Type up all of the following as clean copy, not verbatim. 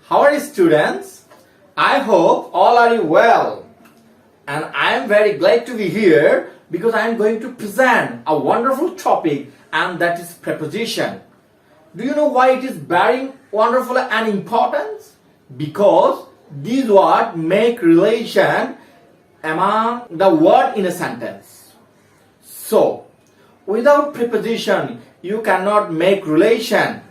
How are you, students? I hope all are you well. And I am very glad to be here because I am going to present a wonderful topic, and that is preposition. Do you know why it is very wonderful and important? Because these words make relation among the word in a sentence. So, without preposition, you cannot make relation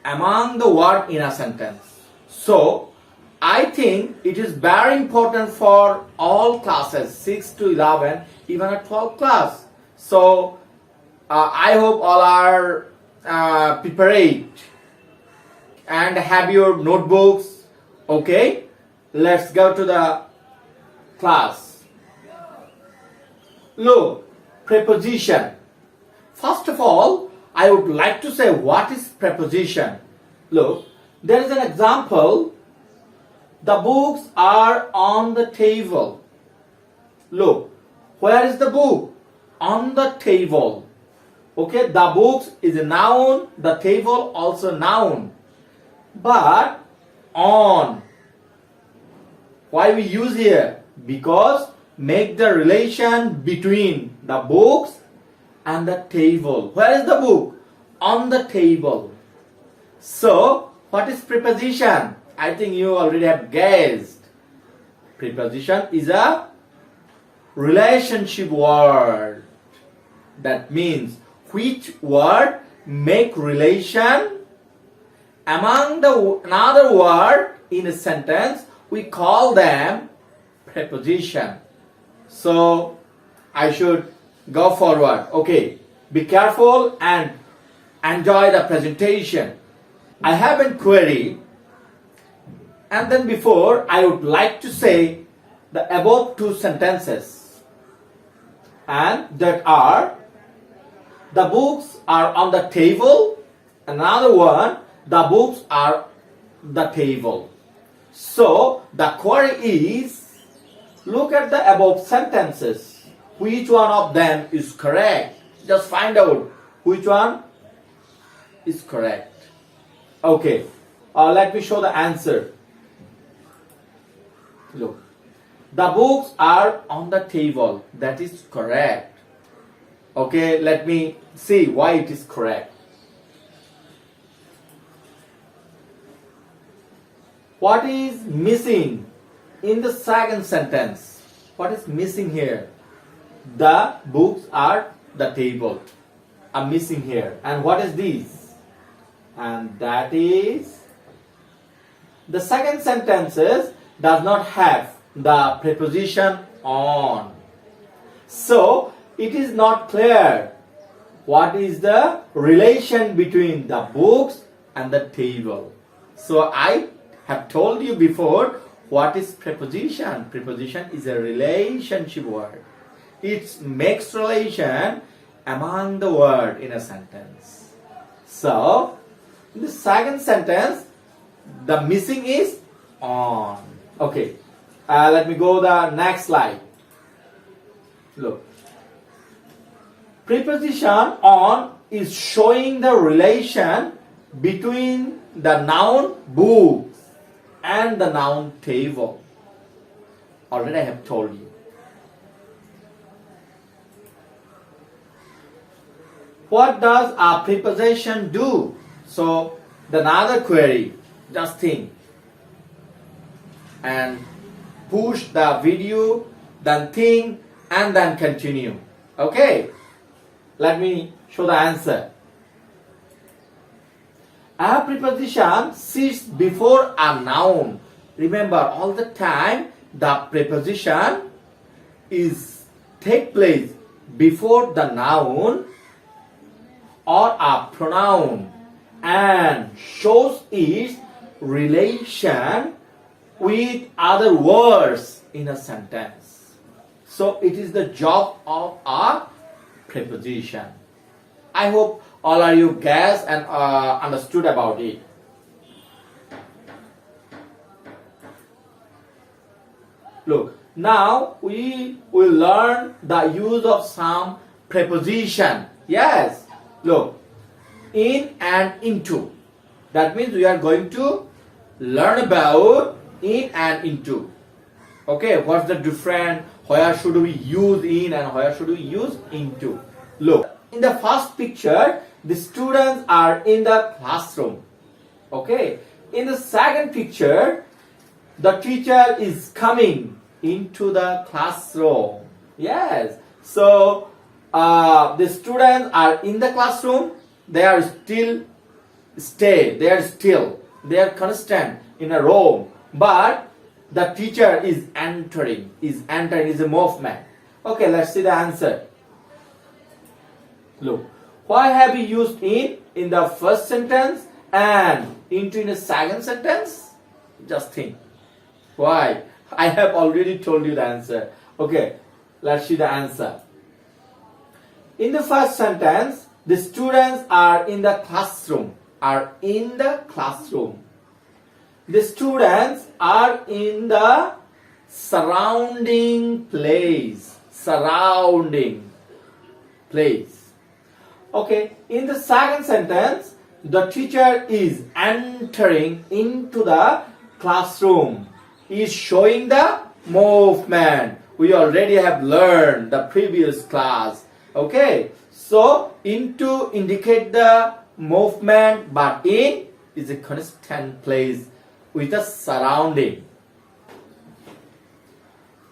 among the word in a sentence. So, I think it is very important for all classes, 6 to 11, even at 12 class. So, I hope all are prepared and have your notebooks. Okay, let's go to the class. Look, preposition. First of all, I would like to say what is preposition. Look, there is an example. The books are on the table. Look, where is the book? On the table. Okay, the books is a noun, the table also noun. But on. Why we use here? Because make the relation between the books and the table. Where is the book? On the table. So, what is preposition? I think you already have guessed. Preposition is a relationship word. That means which word make relation among the another word in a sentence. We call them preposition. So I should go forward. Okay, be careful and enjoy the presentation. I have a query, and then before I would like to say the above two sentences, and that are the books are on the table. Another one, the books are the table. So the query is, look at the above sentences. Which one of them is correct? Just find out which one is correct. Okay, let me show the answer. Look, the books are on the table. That is correct. Okay, let me see why it is correct. What is missing in the second sentence? What is missing here? The books are the table. Are missing here. And what is this? And that is the second sentences does not have the preposition on. So it is not clear what is the relation between the books and the table. So I have told you before what is preposition. Preposition is a relationship word. It makes relation among the word in a sentence. So in the second sentence, the missing is on. Okay, let me go the next slide. Look, preposition on is showing the relation between the noun books and the noun table. Already I have told you. What does a preposition do? So, the another query, just think and push the video, then think and then continue. Okay, let me show the answer. A preposition sits before a noun. Remember, all the time the preposition is take place before the noun or a pronoun and shows its relation with other words in a sentence. So it is the job of a preposition. I hope all of you guessed and understood about it. Look, now we will learn the use of some preposition. Yes, look, in and into. That means we are going to learn about in and into. Okay, what's the difference? Where should we use in and where should we use into? Look, in the first picture, the students are in the classroom. Okay, in the second picture, the teacher is coming into the classroom. Yes, so the students are in the classroom. They are they are constant in a row, but the teacher is entering is a movement. Okay, let's see the answer. Look, why have we used in the first sentence and into in the second sentence? Just think. Why? I have already told you the answer. Okay, let's see the answer. In the first sentence, the students are in the classroom. Are in the classroom. The students are in the surrounding place. Surrounding place. Okay, in the second sentence, the teacher is entering into the classroom. He is showing the movement. We already have learned the previous class. Okay, so into indicate the movement, but in is a constant place with a surrounding.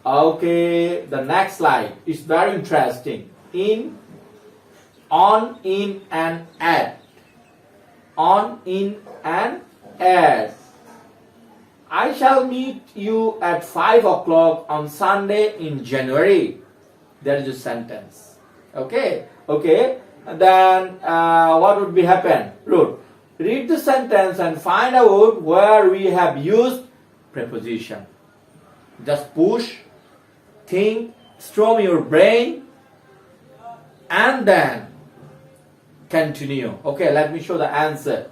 Okay, the next slide is very interesting. In, on, in, and at. On, in, and at. I shall meet you at 5 o'clock on Sunday in January. There is a sentence. Okay, okay. Then what would be happen? Look, read the sentence and find out where we have used preposition. Just push, think, storm your brain, and then continue. Okay, let me show the answer.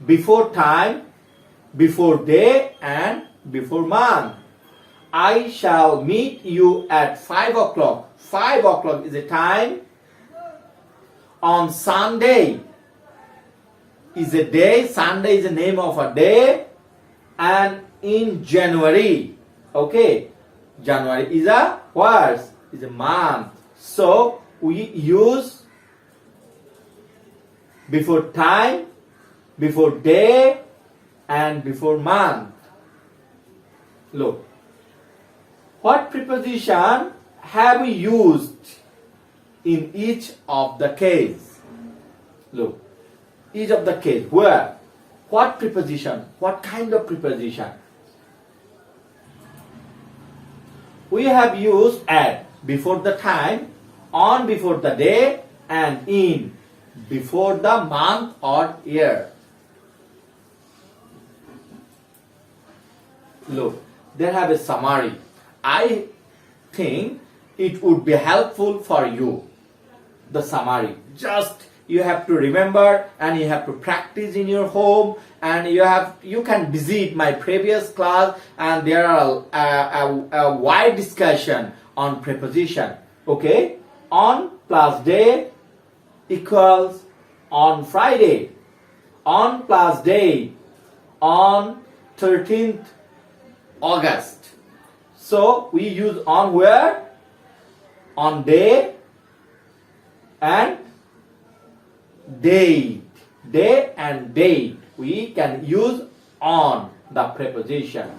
Before time, before day, and before month. I shall meet you at 5 o'clock. 5 o'clock is the time. On Sunday is a day. Sunday is the name of a day. And in January. Okay. January is a what? Is a month. So we use before time, before day, and before month. Look. What preposition have we used in each of the case? Look, each of the case. Where? What preposition? What kind of preposition? We have used at before the time, on before the day, and in before the month or year. Look, they have a summary. I think it would be helpful for you, the summary. Just you have to remember and you have to practice in your home, and you can visit my previous class, and there are a wide discussion on preposition. Okay, on plus day equals on Friday. On plus day on 13th August. So we use on where? On day and date. Day and date. We can use on the preposition.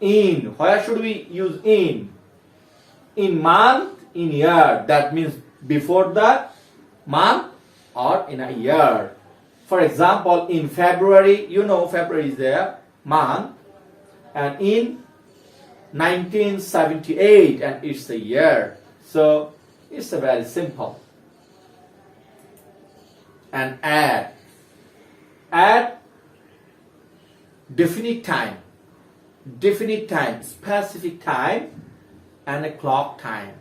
In. Where should we use in? In month, in year. That means before the month or in a year. For example, in February, you know February is the month. And in 1978, and it's a year. So it's a very simple. And at definite time, specific time, and a clock time.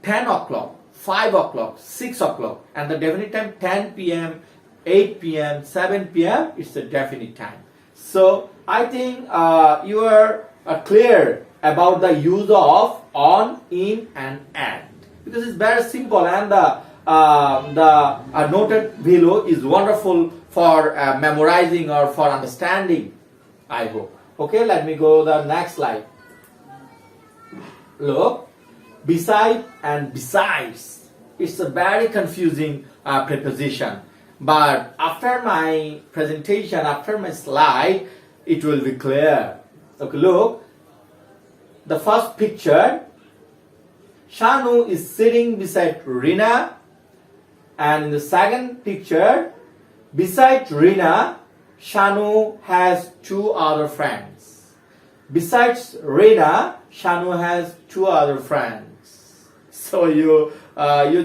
10 o'clock, 5 o'clock, 6 o'clock, and the definite time 10 p.m., 8 p.m., 7 p.m. is the definite time. So I think you are clear about the use of on, in, and at, because it's very simple, and the the noted below is wonderful for memorizing or for understanding, I hope. Okay, let me go to the next slide. Look, beside and besides, it's a very confusing preposition, but after my presentation, after my slide, it will be clear. Okay, look, the first picture, Shanu is sitting beside Rina, and in the second picture, beside Rina, Shanu has two other friends. Besides Rina, Shanu has two other friends. So you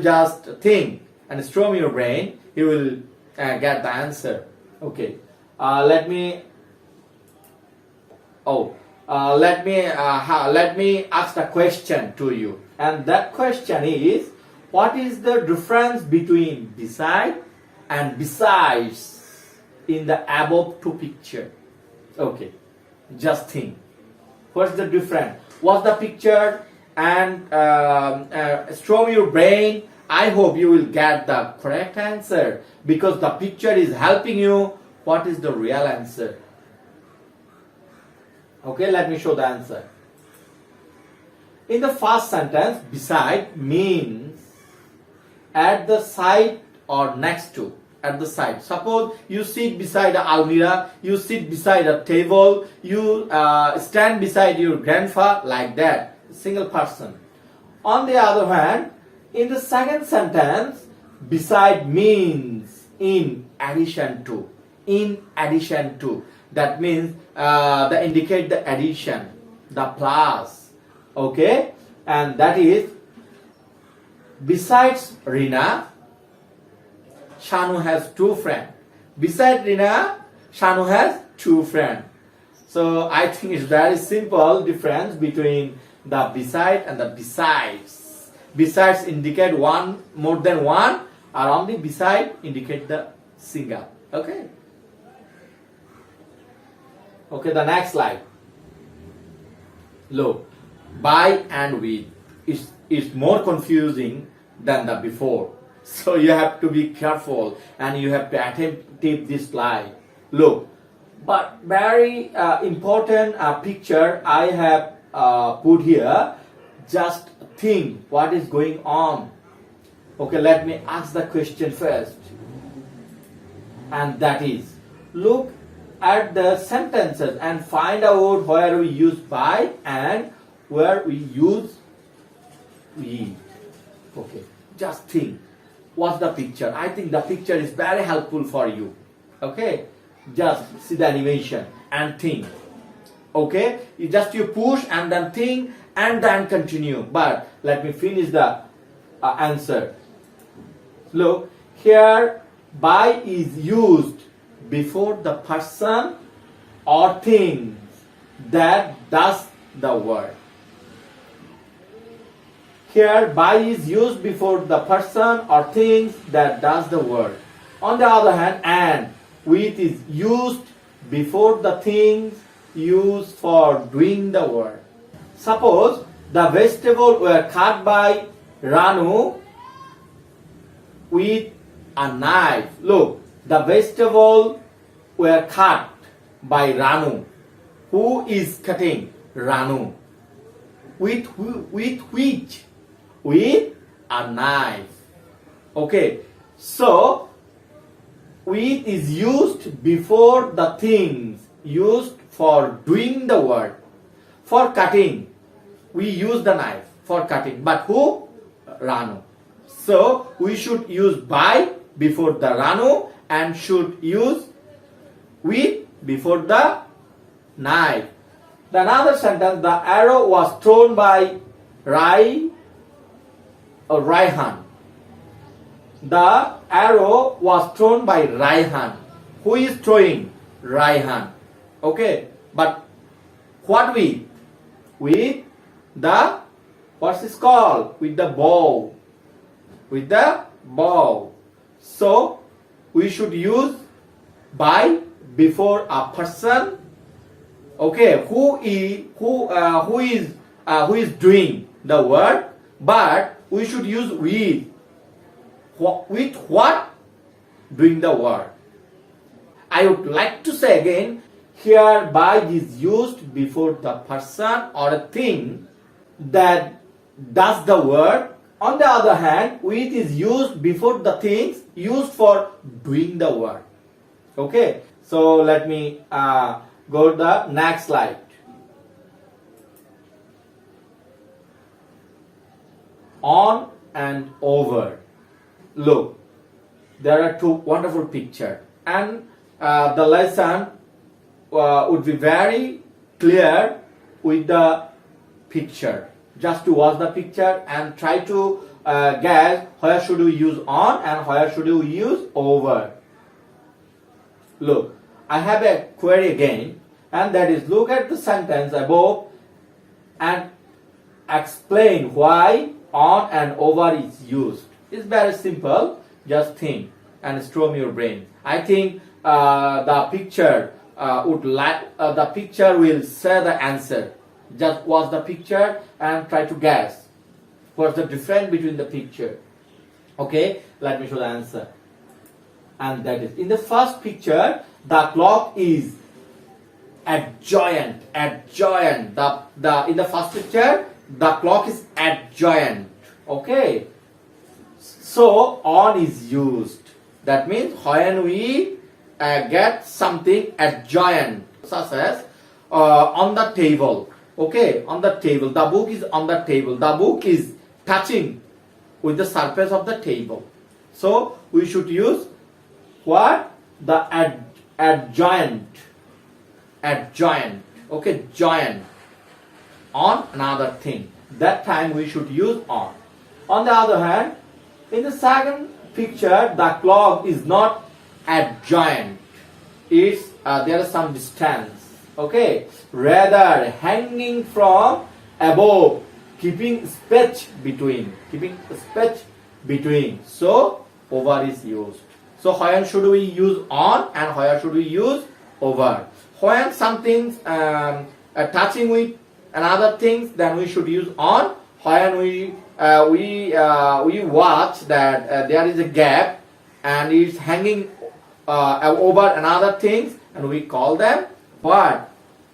just think and storm your brain, you will get the answer. Okay, let me ask a question to you, and that question is, what is the difference between beside and besides in the above two pictures? Okay, just think. What's the difference? What's the picture? And storm your brain. I hope you will get the correct answer, because the picture is helping you. What is the real answer? Okay, let me show the answer. In the first sentence, beside means at the side or next to. At the side. Suppose you sit beside a almirah, you sit beside a table, you stand beside your grandfather, like that. Single person. On the other hand, in the second sentence, beside means in addition to. In addition to. That means they indicate the addition, the plus. Okay? And that is, besides Rina, Shanu has two friends. Beside Rina, Shanu has two friends. So I think it's very simple difference between the beside and the besides. Besides indicate one, more than one, or only beside indicate the single. Okay. Okay, the next slide. Look, by and with is more confusing than the before. So you have to be careful and you have to attempt this slide. Look, but very important picture I have put here. Just think what is going on. Okay, let me ask the question first. And that is, look at the sentences and find out where we use by and where we use we. Okay, just think. What's the picture? I think the picture is very helpful for you. Okay, just see the animation and think. Okay, you push and then think and then continue. But let me finish the answer. Look, here by is used before the person or thing that does the word. Here, by is used before the person or things that does the word. On the other hand, and with is used before the things used for doing the word. Suppose the vegetable were cut by Ranu with a knife. Look, the vegetable were cut by Ranu. Who is cutting? Ranu. With which? With a knife. Okay, so with is used before the things used for doing the word. For cutting, we use the knife for cutting. But who? Ranu. So we should use by before the Ranu and should use with before the knife. The another sentence, the arrow was thrown by Raihan. The arrow was thrown by Raihan. Who is throwing? Raihan. Okay, but what with? With the, what's this called? With the bow. With the bow. So we should use by before a person. Okay, who is doing the word, but we should use with. with what? Doing the work. I would like to say again, here by is used before the person or a thing that does the work. On the other hand, with is used before the things used for doing the work. Okay, so let me go to the next slide. On and over. Look, there are two wonderful pictures, and the lesson would be very clear with the picture. Just to watch the picture and try to guess where should we use on and where should we use over. Look, I have a query again, and that is, look at the sentence above and explain why on and over is used. It's very simple. Just think and storm your brain. I think the picture the picture will say the answer. Just watch the picture and try to guess what's the difference between the picture. Okay, let me show the answer. And that is, in the first picture, the clock is adjoint. In the first picture, the clock is adjoint. Okay, so on is used. That means when we get something adjoint, such as on the table. Okay, on the table, the book is on the table. The book is touching with the surface of the table. So we should use what? The adjoint. Okay, joint on another thing. That time we should use on. On the other hand, in the second picture, the clock is not adjoint. It's there is some distance. Okay, rather hanging from above, keeping space between. So over is used. So when should we use on and where should we use over? When something's touching with another things, then we should use on. When we watch that there is a gap and it's hanging over another things, and we call them what?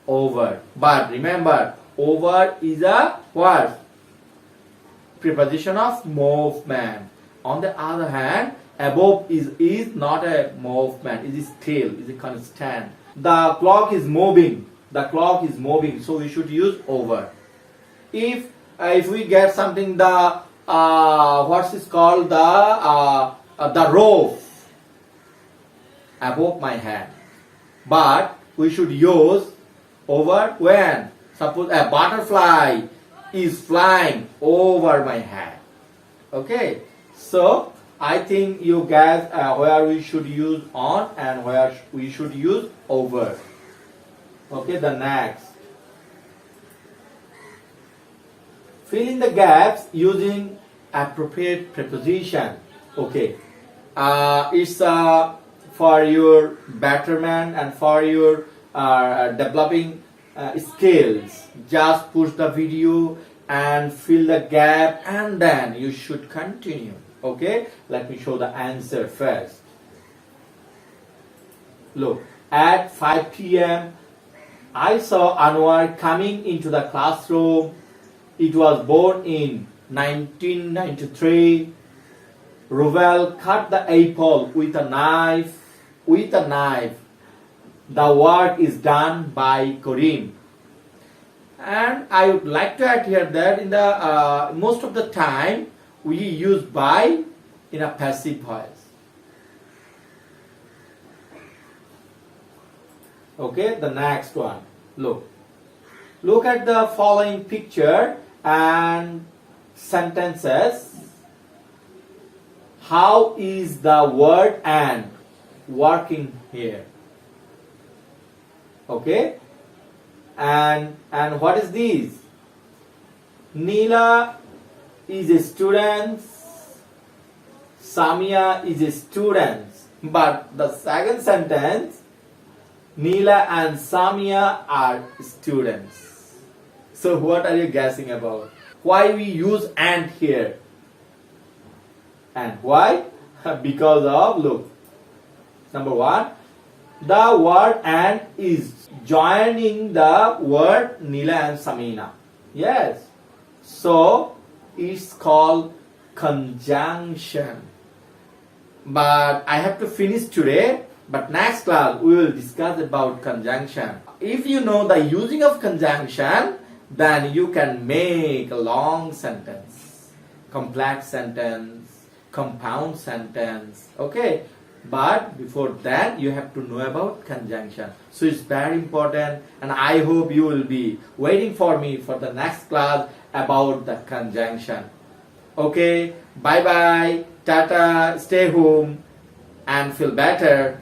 Over. But remember, over is a what? Preposition of movement. On the other hand, above is not a movement. It is still, it is a constant. The clock is moving. So we should use over. If we get something, the what is called the rope above my head, but we should use over when suppose a butterfly is flying over my head. Okay, so I think you guys where we should use on and where we should use over. Okay, the next, fill in the gaps using appropriate preposition. Okay, it's for your betterment and for your developing skills. Just push the video and fill the gap, and then you should continue. Okay, let me show the answer first. Look, at 5 p.m. I saw Anwar coming into the classroom. It was born in 1993. Ruvel cut the apple with a knife. The work is done by Karim. And I would like to add here that in the most of the time we use by in a passive voice. Okay, the next one. Look at the following picture and sentences. How is the word and working here? Okay, and what is this? Neela is a student. Samia is a student. But the second sentence, Neela and Samia are students. So what are you guessing about? Why we use and here? And why? Because of, look, number one, the word and is joining the word Nila and Samina. Yes. So it's called conjunction. But I have to finish today. But next class we will discuss about conjunction. If you know the using of conjunction, then you can make a long sentence, complex sentence, compound sentence. Okay. But before that, you have to know about conjunction. So it's very important, and I hope you will be waiting for me for the next class about the conjunction. Okay, bye bye, tata, stay home and feel better.